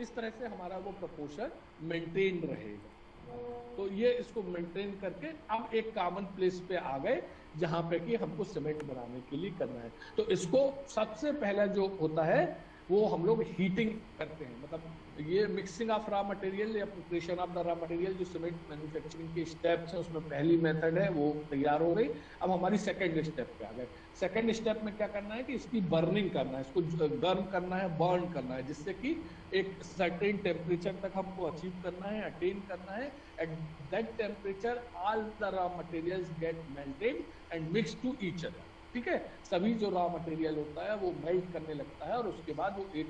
इस तरह से हमारा वो प्रपोर्शन मेंटेन रहेगा। तो ये इसको मेंटेन करके अब एक कॉमन प्लेस पे आ गए जहां पे कि हमको सीमेंट बनाने के लिए करना है। तो इसको सबसे पहला जो होता है वो हम लोग हीटिंग करते हैं, मतलब ये मिक्सिंग ऑफ रॉ मटेरियल या preparation of the raw material जो सीमेंट मैन्युफैक्चरिंग के स्टेप्स हैं उसमें पहली मेथड है वो तैयार हो गई। अब हमारी सेकंड स्टेप पे आ गए। सेकंड स्टेप में क्या करना है कि इसकी बर्निंग करना है, इसको गर्म करना है, बर्न करना है, जिससे कि एक सर्टेन टेम्परेचर तक हमको अचीव करना है, अटेन करना है। At that temperature all the raw materials get melted and mix to each other. ठीक है, सभी जो रॉ मटेरियल होता है वो मेल्ट करने लगता है और उसके बाद वो एक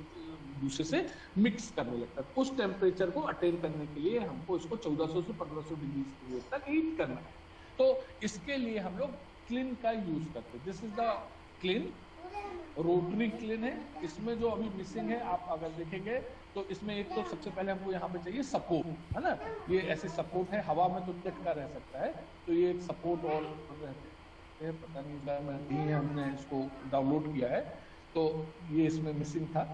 दूसरे से मिक्स करने लगता है। उस टेम्परेचर को अटेन करने के लिए हमको इसको 1400 से 1500 डिग्री तक हीट करना है। तो इसके लिए हम लोग क्लिन का यूज करते हैं। This is the clean, rotary clean है। इसमें जो अभी मिसिंग है, आप अगर देखेंगे तो इसमें एक तो सबसे पहले हमको यहाँ पे चाहिए सपोर्ट, है ना। ये ऐसे सपोर्ट है, हवा में तो टिकता रह सकता है, तो ये एक सपोर्ट और पता नहीं हमने इसको डाउनलोड किया है, तो ये इसमें मिसिंग था।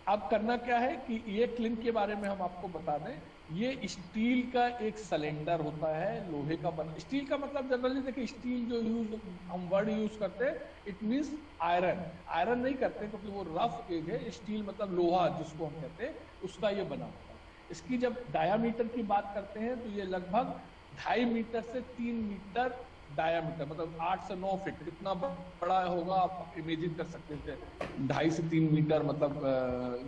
अब करना क्या है कि ये क्लिन के बारे में हम आपको बता दें। ये स्टील का एक सिलेंडर होता है, लोहे का बना। स्टील का मतलब जनरली देखिए, स्टील जो हम वर्ड यूज करते हैं इट मींस आयरन। आयरन नहीं करते क्योंकि वो रफ एज है। स्टील मतलब लोहा जिसको हम कहते हैं, उसका ये बना होता है। इसकी जब डायामीटर की बात करते हैं तो ये लगभग 2.5 मीटर से 3 मीटर डायामीटर, मतलब 8 से 9 फीट। कितना बड़ा होगा आप इमेजिन कर सकते हैं। 2.5 से 3 मीटर मतलब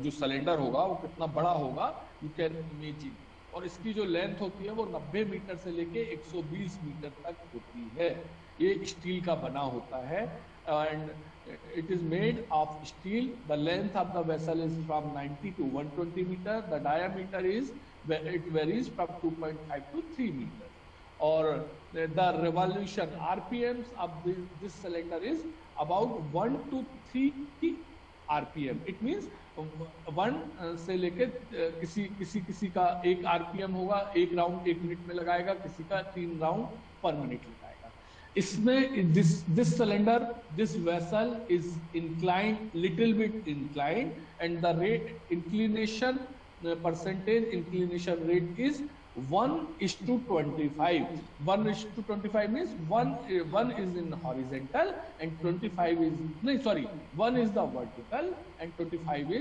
जो सिलेंडर होगा वो कितना बड़ा होगा, यू कैन इमेजिन। और इसकी जो लेंथ होती है वो 90 मीटर से लेके 120 मीटर तक होती है। ये स्टील का बना होता है and it is made of steel. The length of the vessel is from 90 to 120 metre. The diameter is it varies from 2.5 to 3 metre. और the revolution RPMs of this cylinder is about 1 to 3 RPM. It means 1 से लेके किसी का 1 RPM होगा, 1 round 1 minute में लगाएगा, किसी का 3 राउंड पर मिनट लगाएगा। इसमें this cylinder, this vessel is inclined, little bit inclined, and the rate inclination percentage inclination rate is 1:25. 1:25 means 1 is in horizontal and 25 is no sorry 1 is the vertical and 25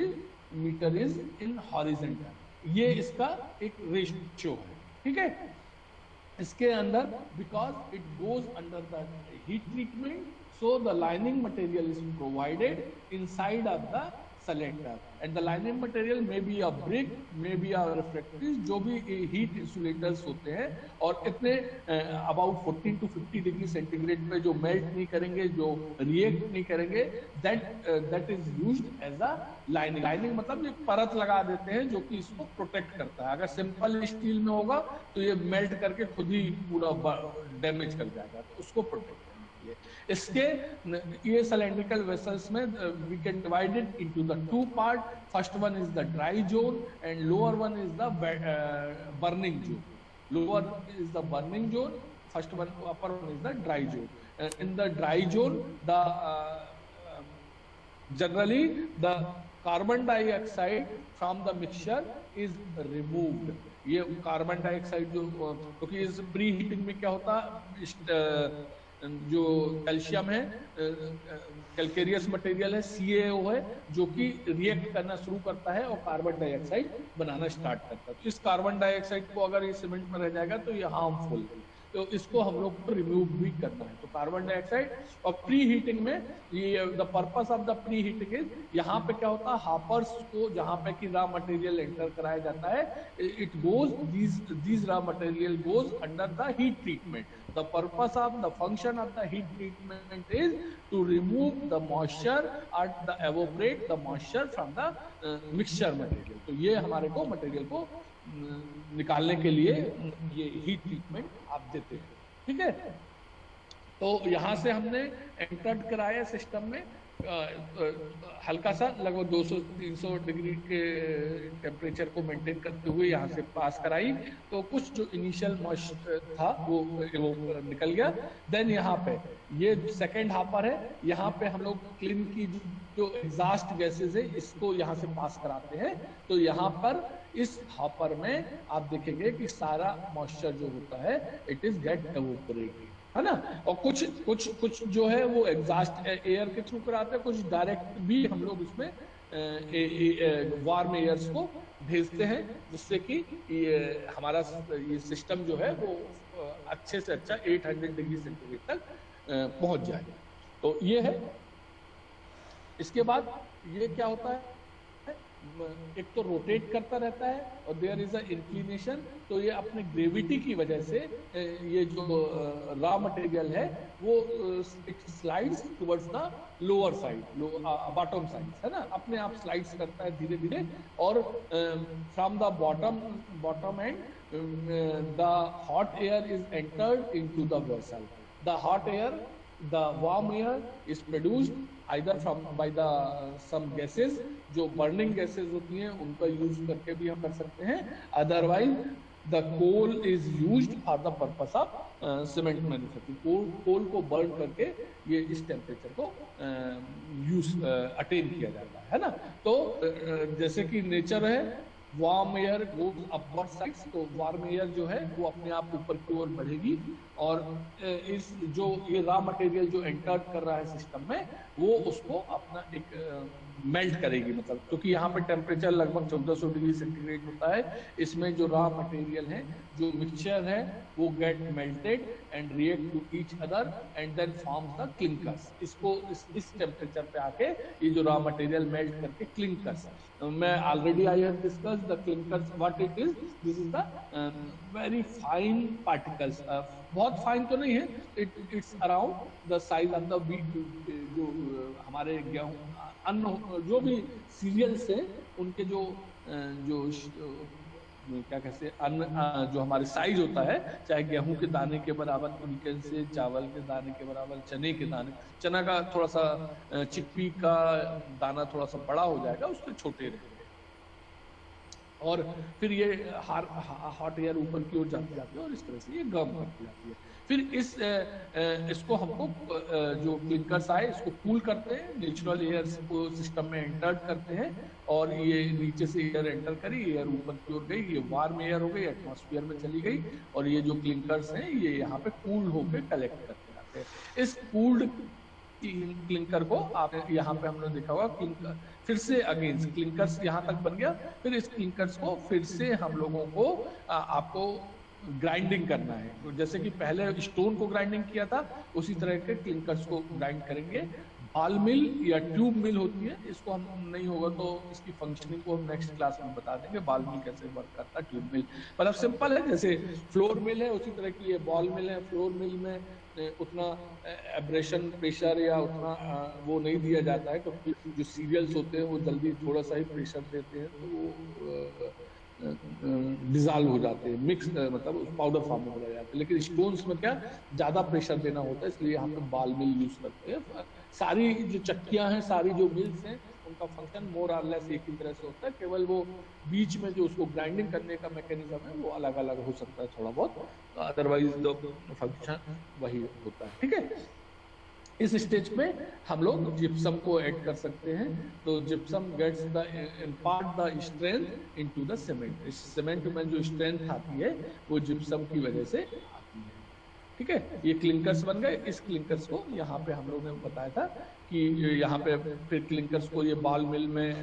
meter is in horizontal. ये इसका एक ratio है। ठीक है, इसके अंदर because it goes under the heat treatment, so the lining material is provided inside of the cylinder and the lining material may be a brick, may be a refractories, जो भी हीट इंसुलेटर्स होते हैं और इतने about 14 to 50 degree centigrade पे जो melt नहीं करेंगे, जो रिएक्ट नहीं करेंगे, that is used as a lining. Lining मतलब एक परत लगा देते हैं जो कि इसको प्रोटेक्ट करता है। अगर सिंपल स्टील में होगा तो ये मेल्ट करके खुद ही पूरा डैमेज कर जाएगा, तो उसको प्रोटेक्ट। इसके ये सिलेंड्रिकल वेसल्स में we can divide it into the 2 part. First one is the dry zone and lower one is the burning zone. Lower is the burning zone, first one, upper one is the dry zone. In the dry zone the generally the carbon dioxide from the mixture is removed. ये carbon dioxide जो, क्योंकि इस pre heating में क्या होता है, जो calcium है, कैल्केरियस मटेरियल है, CaO है, जो कि रिएक्ट करना शुरू करता है और कार्बन डाइऑक्साइड बनाना स्टार्ट करता है। तो इस कार्बन डाइऑक्साइड को अगर ये सीमेंट में रह जाएगा तो ये हार्मफुल है, तो इसको हम लोग को रिमूव भी करना है। तो कार्बन डाइऑक्साइड और प्री हीटिंग में ये the purpose of the pre heating is, यहाँ पे क्या होता है, हापर्स को जहाँ पे कि रॉ मटेरियल एंटर कराया जाता है, it goes these raw material goes under the heat treatment. The purpose of the function of the heat treatment is to remove the moisture और the evaporate the moisture from the mixture material. तो ये हमारे को material को निकालने के लिए ये हीट ट्रीटमेंट आप देते हैं। ठीक है, तो यहां से हमने एंटर्ड कराया सिस्टम में। हल्का सा लगभग 200-300 डिग्री के टेम्परेचर को मेंटेन करते हुए यहाँ से पास कराई, तो कुछ जो इनिशियल मॉइस्चर था वो निकल गया। देन यहाँ पे ये सेकेंड हापर है, यहाँ पे हम लोग क्लीन की जो एग्जॉस्ट गैसेज है इसको यहाँ से पास कराते हैं। तो यहाँ पर इस हॉपर में आप देखेंगे कि सारा मॉइस्चर जो होता है इट इज गेट एवोपरेटेड, है ना। और कुछ जो है वो एग्जॉस्ट एयर के थ्रू कराते हैं, कुछ डायरेक्ट भी हम लोग इसमें वार्म एयर्स को भेजते हैं, जिससे कि हमारा ये सिस्टम जो है वो अच्छे से अच्छा 800 डिग्री सेंटीग्रेड तक पहुंच जाए। तो ये है। इसके बाद ये क्या होता है, एक तो रोटेट करता रहता है और देयर इज अ इंक्लिनेशन। तो ये अपने ग्रेविटी की वजह से ये जो रॉ मटेरियल है वो it slides towards the lower side, bottom side, है ना, अपने आप स्लाइड्स करता है धीरे धीरे। और from the bottom and the hot air is entered into the vessel. The hot air, the warm air is produced either from by the some gases, जो burning gases होती हैं उनका यूज करके भी हम कर सकते हैं। Otherwise the coal is used for the purpose of cement manufacturing. Coal को बर्न करके ये इस टेम्परेचर को यूज अटेन किया जाता है ना। तो जैसे कि नेचर है, warm air goes upward sides, तो वार्म एयर जो है वो अपने आप ऊपर की ओर बढ़ेगी और इस जो ये रॉ मटेरियल जो एंटर कर रहा है सिस्टम में वो उसको अपना एक मेल्ट करेगी, मतलब क्योंकि यहाँ पे टेम्परेचर लगभग 1400 डिग्री सेंटीग्रेड होता है। इसमें जो रॉ मटेरियल है, जो मिक्सचर है, वो get melted and react to each other and then forms the clinkers. इसको इस टेम्परेचर पे आके ये जो रॉ मटेरियल मेल्ट करके क्लिंकर्स, मैं already I have discussed the clinkers what it is. This is the very fine particles, बहुत fine तो नहीं है, it's around the size of the wheat. जो हमारे गेहूं अन्न जो भी सीरियल्स हैं उनके जो क्या कहते हैं अन्न जो हमारे साइज होता है, चाहे गेहूं के दाने के बराबर तरीके से, चावल के दाने के बराबर, चने के दाने, चना का थोड़ा सा चिकपी का दाना थोड़ा सा बड़ा हो जाएगा, उसके छोटे रहेंगे। और फिर ये हॉट एयर ऊपर की ओर जाती जाती है और इस तरह से ये गर्म करती जाती है। फिर इसको हमको जो क्लिंकर्स आए इसको कूल करते हैं, नेचुरल एयर को सिस्टम में एंटर करते हैं और ये नीचे से एयर एंटर करी, एयर ऊपर की ओर गई, ये वार्म एयर हो गई, एटमॉस्फेयर में चली गई और ये जो क्लिंकर्स हैं ये यहाँ पे कूल होकर कलेक्ट करते जाते हैं। इस कूल्ड क्लिंकर को आप यहाँ पे हमने देखा होगा, क्लिंकर फिर से अगेन क्लिंकर्स यहाँ तक बन गया। फिर इस क्लिंकर्स को फिर से हम लोगों को आपको ग्राइंडिंग करना है। तो जैसे कि पहले स्टोन को ग्राइंडिंग किया था उसी तरह के क्लिंकर्स को ग्राइंड करेंगे। बॉल मिल या ट्यूब मिल होती है, इसको हम नहीं होगा तो इसकी फंक्शनिंग को हम नेक्स्ट क्लास में बता देंगे, बॉल मिल कैसे वर्क करता है, ट्यूब मिल मतलब सिंपल है। जैसे फ्लोर मिल है उसी तरह की ये बॉल मिल है। फ्लोर मिल में उतना एब्रेशन प्रेशर या उतना वो नहीं दिया जाता है, क्योंकि जो सीरियल्स होते हैं वो जल्दी थोड़ा सा ही प्रेशर देते हैं तो वो डिजॉल्व हो जाते हैं, मिक्स मतलब पाउडर फॉर्म में हो जाते हैं। लेकिन स्टोन्स में क्या ज्यादा प्रेशर देना होता है, इसलिए हम लोग बॉल मिल यूज करते हैं। सारी जो चक्कियां हैं, सारी जो मिल्स हैं, उनका फंक्शन मोर और लेस एक ही तरह से होता है, केवल वो बीच में जो उसको ग्राइंडिंग करने का मैकेनिज्म है वो अलग अलग हो सकता है थोड़ा बहुत, अदरवाइज जो फंक्शन वही होता है। ठीक है, इस स्टेज पे हम लोग जिप्सम को ऐड कर सकते हैं। तो gypsum gets the impart the strength into the cement. इस सीमेंट में जो स्ट्रेंथ आती है वो जिप्सम की वजह से आती है। ठीक है, ये क्लिंकर्स बन गए। इस क्लिंकर्स को यहाँ पे हम लोग ने बताया था कि यहाँ पे फिर क्लिंकर्स को ये बॉल मिल में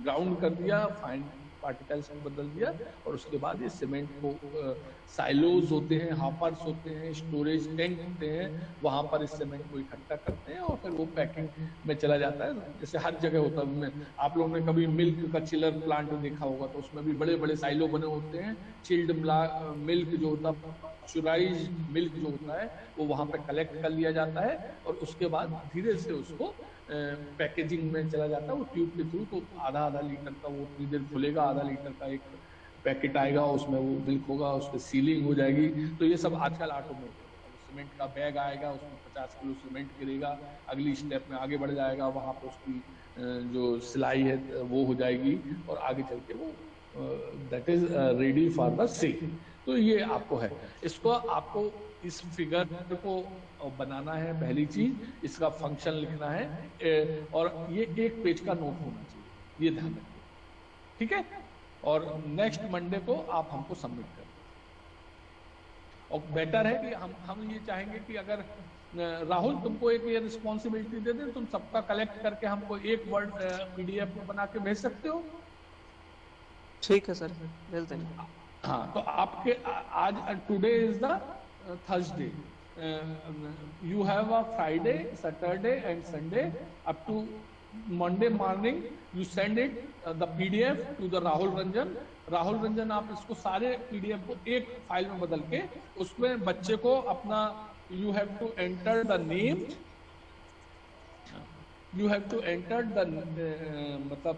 ग्राउंड कर दिया, फाइन पार्टिकल्स में बदल दिया और उसके बाद ये सीमेंट को साइलोज होते हैं, हॉपर्स होते हैं, स्टोरेज टैंक होते हैं, वहां पर इस सीमेंट को इकट्ठा करते हैं और फिर वो पैकिंग में चला जाता है। जैसे हर जगह होता है, आप लोगों ने कभी मिल्क का चिलर प्लांट देखा होगा तो उसमें भी बड़े बड़े साइलो बने होते हैं। चिल्ड मिल्क जो होता है, प्रेशराइज्ड मिल्क जो होता है वो वहां पे कलेक्ट कर लिया जाता है और उसके बाद धीरे से उसको पैकेजिंग में चला जाता है वो ट्यूब के थ्रू। तो आधा लीटर का वो उतनी देर खुलेगा, आधा लीटर का एक पैकेट आएगा, उसमें वो मिल्क होगा, उस पर सीलिंग हो जाएगी। तो ये सब आजकल ऑटोमेटिक सीमेंट का बैग आएगा, उसमें 50 किलो सीमेंट गिरेगा, अगली स्टेप में आगे बढ़ जाएगा, वहाँ पे उसकी जो सिलाई है वो हो जाएगी और आगे चल के वो that is ready for the sale. तो ये आपको है, इसको आपको इस फिगर को बनाना है, पहली चीज इसका फंक्शन लिखना है और ये एक पेज का नोट होना चाहिए, ये ध्यान रखिए, ठीक है। और नेक्स्ट मंडे को आप हमको सबमिट कर दें। और बेटर है कि हम ये चाहेंगे कि अगर राहुल तुमको एक ये रिस्पॉन्सिबिलिटी दे दें, तुम सबका कलेक्ट करके हमको एक वर्ड पीडीएफ में बना के भेज सकते हो। ठीक है सर, भेज देंगे। हाँ, तो आपके आज today is the Thursday, you have a Friday, Saturday and Sunday up to Monday morning you send it the PDF to the Rahul Ranjan। आप इसको सारे PDF को एक फाइल में बदल के उसमें बच्चे को अपना you have to enter the name, you have to enter the मतलब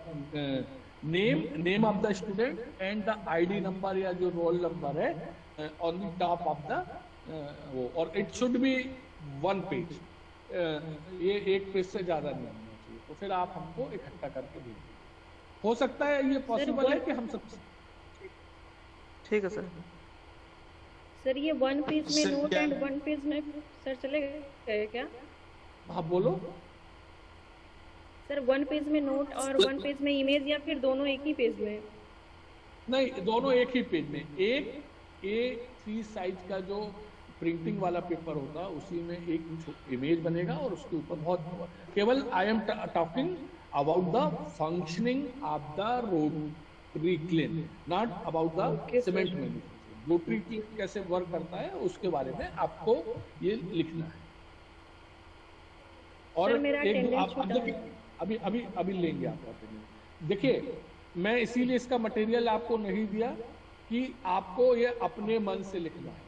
name of the student and the ID number या जो roll number है on the top of the वो, और इट शुड बी 1 पेज, ये एक पेज से ज्यादा नहीं होना चाहिए। तो फिर आप हमको इकट्ठा करके दीजिए, हो सकता है ये पॉसिबल है कि हम सब। ठीक है सर। सर ये 1 पेज में नोट एंड 1 पेज में सर चलेगा क्या? हाँ बोलो सर, 1 पेज में नोट और 1 पेज में इमेज, या फिर दोनों एक ही पेज में? नहीं, दोनों एक ही पेज में। एक A3 साइज का जो प्रिंटिंग वाला पेपर होता है उसी में एक इमेज बनेगा और उसके ऊपर बहुत केवल I am talking about the functioning of the rotary claim, not about the cement manufacturing. Rotary claim कैसे वर्क करता है उसके बारे में आपको ये लिखना है। और एक आप अभी लेंगे आपका अटेंडेंस। देखिए, मैं इसीलिए इसका मटेरियल आपको नहीं दिया कि आपको ये अपने मन से लिखना है,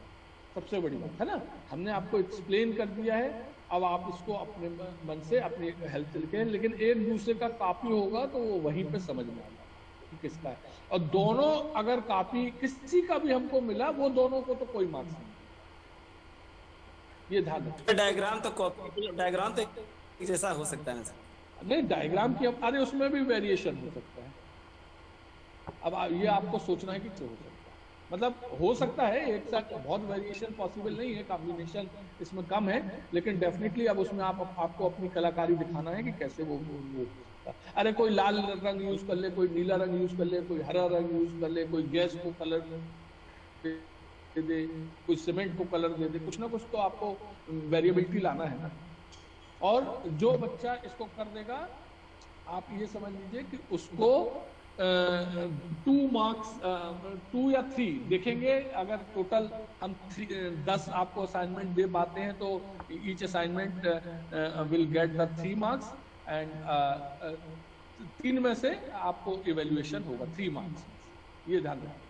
सबसे बड़ी बात है ना। हमने आपको एक्सप्लेन कर दिया है, अब आप इसको अपने मन से अपने हेल्प से लिखें, लेकिन एक दूसरे का कॉपी होगा तो वो वहीं पे समझ में आएगा कि किसका है। और दोनों अगर कॉपी किसी का भी हमको मिला, वो दोनों को तो कोई मार्क्स नहीं, ये ध्यान रखिए। डायग्राम तो जैसा हो सकता है सर। नहीं, डायग्राम की अरे उसमें भी वेरिएशन हो सकता है। अब ये आपको सोचना है कि क्यों हो सकता है, मतलब हो सकता है एक साथ बहुत वेरिएशन पॉसिबल नहीं है, कॉम्बिनेशन इसमें कम है, लेकिन डेफिनेटली अब उसमें आपको अपनी कलाकारी दिखाना है कि कैसे वो अरे कोई लाल रंग यूज कर ले, कोई नीला रंग यूज कर ले, कोई हरा रंग यूज कर ले, कोई गैस को कलर दे दे, कोई सीमेंट को कलर दे दे, कुछ ना कुछ तो आपको वेरिएबिलिटी लाना है ना। और जो बच्चा इसको कर देगा, आप ये समझ लीजिए कि उसको 2 मार्क्स 2 या 3 देखेंगे। अगर टोटल हम 10 आपको असाइनमेंट दे पाते हैं तो each assignment will get the 3 marks and 3 में से आपको इवेल्युएशन होगा 3 मार्क्स, ये ध्यान रखें।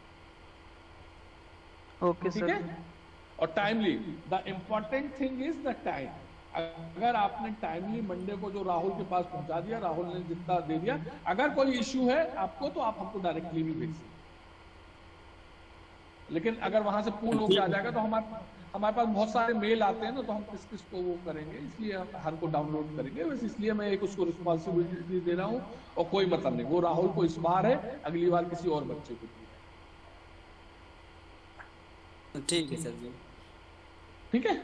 Okay sir. ठीक है। और timely, the important thing is the time. अगर आपने टाइमली मंडे को जो राहुल के पास पहुंचा दिया, राहुल ने जितना दे दिया, अगर कोई इश्यू है आपको तो आप हमको डायरेक्टली भी भेज सकते। लेकिन अगर वहां से पूर्ण होकर आ जाएगा तो हमारे पास बहुत सारे मेल आते हैं ना, तो हम किस किस को वो करेंगे, इसलिए हम हर को डाउनलोड करेंगे। बस इसलिए मैं एक उसको रिस्पॉन्सिबिलिटी दे रहा हूँ, और कोई मतलब नहीं, वो राहुल को इस बार है, अगली बार किसी और बच्चे को। ठीक है सर जी। ठीक है,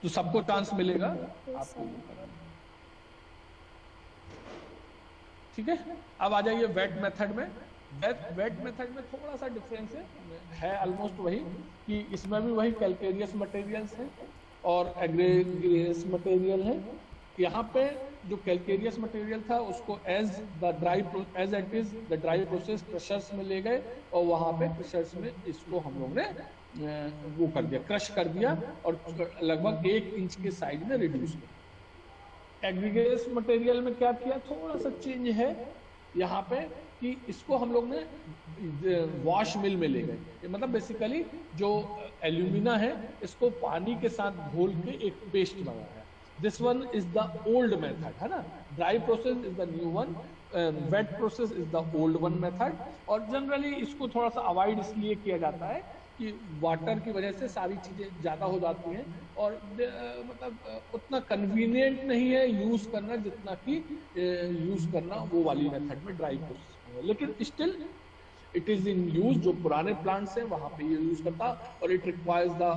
तो सबको चांस मिलेगा आपको। ठीक है। अब आ जाइए वेट मेथड में। वेट मेथड में थोड़ा सा डिफरेंस है ऑलमोस्ट वही, कि इसमें भी वही कैल्केरियस मटेरियल्स हैं और एग्रेगियस मटेरियल है। यहाँ पे जो कैल्केरियस मटेरियल था उसको as it is the dry process crushers में ले गए, और वहां पे क्रशर्स में इसको हम लोग ने वो कर दिया, क्रश कर दिया, और लगभग 1 इंच के साइज में रिड्यूस किया। एग्रीगेस मटेरियल में क्या किया, थोड़ा सा चेंज है यहाँ पे, कि इसको हम लोग ने वॉश मिल में ले गए। मतलब बेसिकली जो एल्यूमिना है इसको पानी के साथ घोल के एक पेस्ट बनाया है। This one is the old method, है ना। Dry process is the new one. Wet process is the old one method, और जनरली इसको थोड़ा सा अवॉइड इसलिए किया जाता है कि वाटर की वजह से सारी चीजें ज्यादा हो जाती हैं और मतलब उतना कन्वीनियंट नहीं है यूज करना जितना कि यूज करना वो वाली मेथड में ड्राई प्रोसेस में, लेकिन still it is in use. जो पुराने प्लांट्स हैं वहां पे ये यूज करता, और it requires the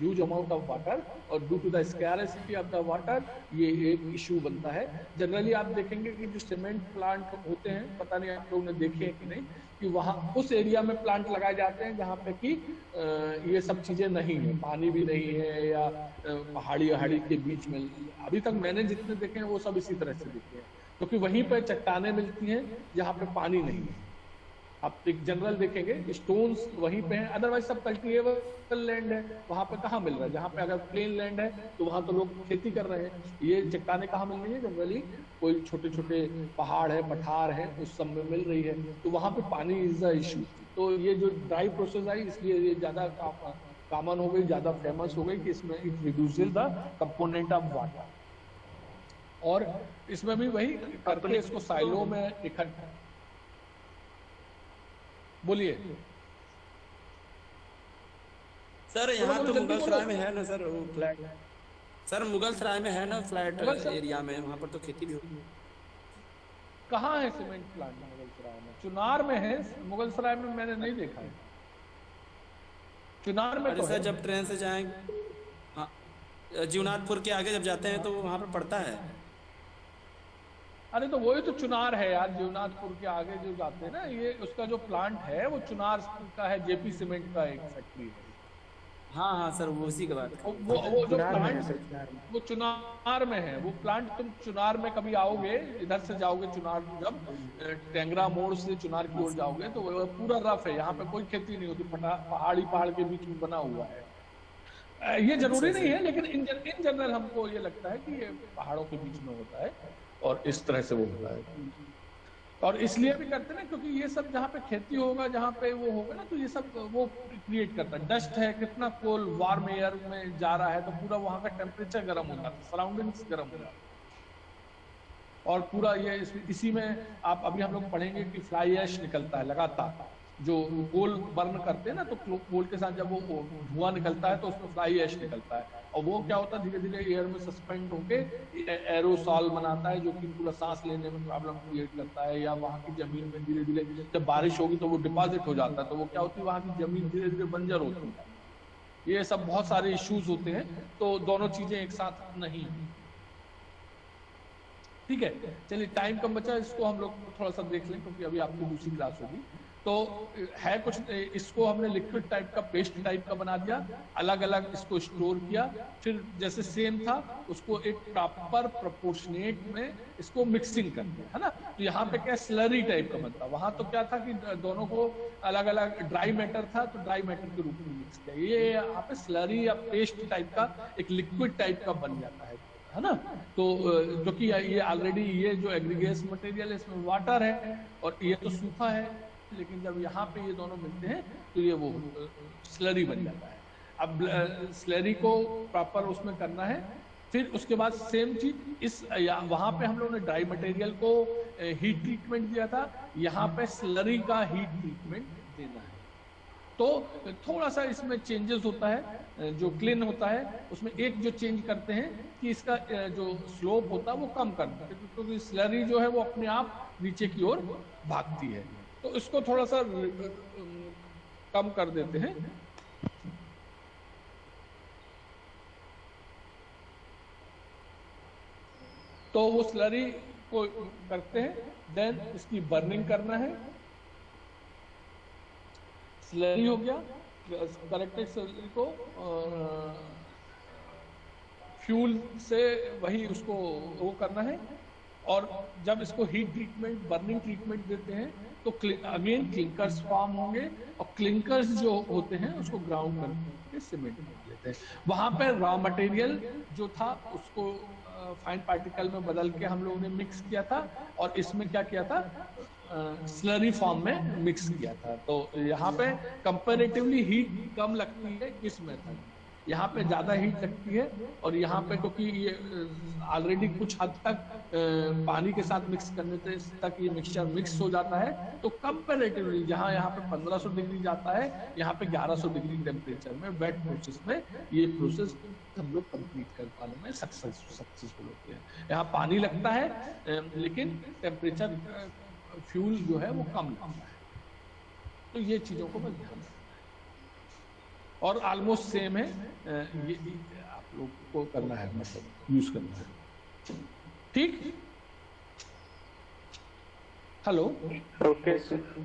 huge amount of water, और due to the scarcity of the water ये एक इशू बनता है। जनरली आप देखेंगे कि जो सीमेंट प्लांट होते हैं, पता नहीं आप लोगों ने देखे हैं कि नहीं, कि वहाँ उस एरिया में प्लांट लगाए जाते हैं जहाँ पे कि ये सब चीजें नहीं है, पानी भी नहीं है, या पहाड़ी के बीच में। अभी तक मैंने जितने देखे हैं वो सब इसी तरह से देखे हैं, क्योंकि वहीं पर चट्टानें मिलती हैं जहाँ पे पानी नहीं है। आप एक जनरल देखेंगे स्टोन्स वहीं पे हैं, अदरवाइज सब कल्टीवेबल लैंड है, वहां पे कहाँ मिल रहा है? जहाँ पे अगर प्लेन लैंड है तो वहां तो लोग खेती कर रहे हैं। ये चट्टानें कहाँ मिल रही है? जनरली कोई छोटे छोटे पहाड़ है, पठार है, उस सब में मिल रही है, तो वहां पे पानी इज अ इशू। तो ये जो ड्राई प्रोसेस आई इसलिए ये ज्यादा कॉमन हो गई, ज्यादा फेमस हो गई कि इसमें it reduces the component of water. और इसमें भी वही करके इसको साइलो में इकट्ठा, बोलिए सर। यहाँ तो मुगल सराय में है ना सर वो फ्लैट, सर मुगल सराय में है ना फ्लैट एरिया में, वहाँ पर तो खेती भी होती है। कहाँ है सीमेंट प्लांट मुगल सराय में? चुनार में है, मुगल सराय में मैंने नहीं देखा है। चुनार में तो सर जब ट्रेन से जाएंगे, हाँ, जीवनाथपुर के आगे जब जाते हैं तो वहाँ पर पड़ता है। अरे तो वही तो चुनार है यार, जीवनाथपुर के आगे जो जाते हैं ना, ये उसका जो प्लांट है वो चुनार का है, जेपी सीमेंट का एक फैक्ट्री है। हाँ हाँ सर वो उसी के बाद वो जो प्लांट वो चुनार में है। वो प्लांट तुम चुनार में कभी आओगे, इधर से जाओगे चुनार, जब टेंगरा मोड़ से चुनार की ओर जाओगे तो वो पूरा रफ है, यहाँ पे कोई खेती नहीं होती, पहाड़ के बीच में बना हुआ है। ये जरूरी नहीं है, लेकिन इन जनरल हमको ये लगता है कि ये पहाड़ों के बीच में होता है और इस तरह से वो होता है। और इसलिए भी करते हैं ना क्योंकि ये सब जहाँ पे खेती होगा, जहाँ पे वो होगा ना, तो ये सब वो क्रिएट करता है। डस्ट है, कितना कोल वार्म एयर में जा रहा है, तो पूरा वहाँ का टेम्परेचर गर्म हो जाता है, सराउंडिंग्स गर्म हो जाता है। और पूरा ये इसी में आप अभी हम लोग पढ़ेंगे कि फ्लाई ऐश निकलता है लगातार। जो कोल बर्न करते हैं ना, तो कोल के साथ जब वो धुआं निकलता है तो उसमें फ्लाई ऐश निकलता है, और वो क्या होता है, धीरे धीरे एयर में सस्पेंड होके एरोसॉल बनाता है, जो कि पूरा सांस लेने में प्रॉब्लम क्रिएट करता है। या वहाँ की जमीन में धीरे धीरे जब बारिश होगी तो वो डिपॉजिट हो जाता है, तो वो क्या होती है, वहाँ की जमीन धीरे धीरे बंजर होती है। ये सब बहुत सारे इश्यूज होते हैं, तो दोनों चीजें एक साथ नहीं। ठीक है, चलिए टाइम कम बचा, इसको हम लोग थोड़ा सा देख लें क्योंकि अभी आपकी दूसरी क्लास होगी। तो है कुछ, इसको हमने लिक्विड टाइप का, पेस्ट टाइप का बना दिया, अलग अलग इसको स्टोर किया, फिर जैसे सेम था उसको एक प्रॉपर प्रोपोर्शनेट में इसको मिक्सिंग कर दिया, है ना। तो यहाँ पे क्या स्लरी टाइप का बनता, वहां तो क्या था कि दोनों को अलग अलग ड्राई मैटर था तो ड्राई मैटर के रूप में मिक्स किया। ये यहाँ पे स्लरी या पेस्ट टाइप का एक लिक्विड टाइप का बन जाता है ना। तो जो कि ये ऑलरेडी ये जो एग्रीगेट्स मटेरियल है इसमें वाटर है और ये तो सूखा है, लेकिन जब यहाँ पे ये दोनों मिलते हैं तो ये वो स्लरी बन जाता है। अब स्लरी को प्रॉपर उसमें करना है, फिर उसके बाद सेम चीज इस वहां पे हम लोगों ने ड्राई मटेरियल को हीट ट्रीटमेंट दिया था, यहाँ पे स्लरी का हीट ट्रीटमेंट देना है। तो थोड़ा सा इसमें चेंजेस होता है, जो क्लीन होता है उसमें एक जो चेंज करते हैं कि इसका जो स्लोप होता है वो कम करना है, क्योंकि स्लरी जो है वो अपने आप नीचे की ओर भागती है, तो इसको थोड़ा सा कम कर देते हैं। तो वो स्लरी को करते हैं, देन इसकी बर्निंग करना है। स्लरी हो गया, करेक्टेड स्लरी को फ्यूल से वही उसको वो करना है, और जब इसको हीट ट्रीटमेंट, बर्निंग ट्रीटमेंट देते हैं तो अगेन क्लिंकर्स फॉर्म होंगे, और क्लिंकर्स जो होते हैं उसको ग्राउंड करके सीमेंट बना लेते हैं। वहां पर रॉ मटेरियल जो था उसको फाइन पार्टिकल में बदल के हम लोगों ने मिक्स किया था, और इसमें क्या किया था, स्लरी फॉर्म में मिक्स किया था। तो यहाँ पे कंपैरेटिवली हीट कम लगती है इस मेथड, यहाँ पे ज्यादा हीट लगती है, और यहाँ पे क्योंकि ये ऑलरेडी कुछ हद तक पानी के साथ मिक्स करने तक ये मिक्सचर मिक्स हो जाता है, तो कंपैरेटिवली जहाँ यहाँ पे 1500 डिग्री जाता है, यहाँ पे 1100 डिग्री टेम्परेचर में वेट प्रोसेस में ये प्रोसेस हम लोग कंप्लीट कर पाने में सक्सेसफुल होते हैं। यहाँ पानी लगता है लेकिन टेम्परेचर फ्यूल जो है वो कम लगता है। तो ये चीजों को मैं ध्यान रखना है, और ऑलमोस्ट सेम है, ये आप लोग को करना है, मतलब यूज करना है। ठीक, hello, okay sir,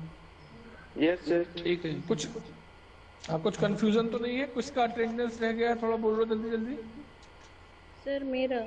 yes sir. ठीक है। कुछ कंफ्यूजन तो नहीं है? किसका अटेंडेंस रह गया? थोड़ा बोल लो जल्दी जल्दी। सर मेरा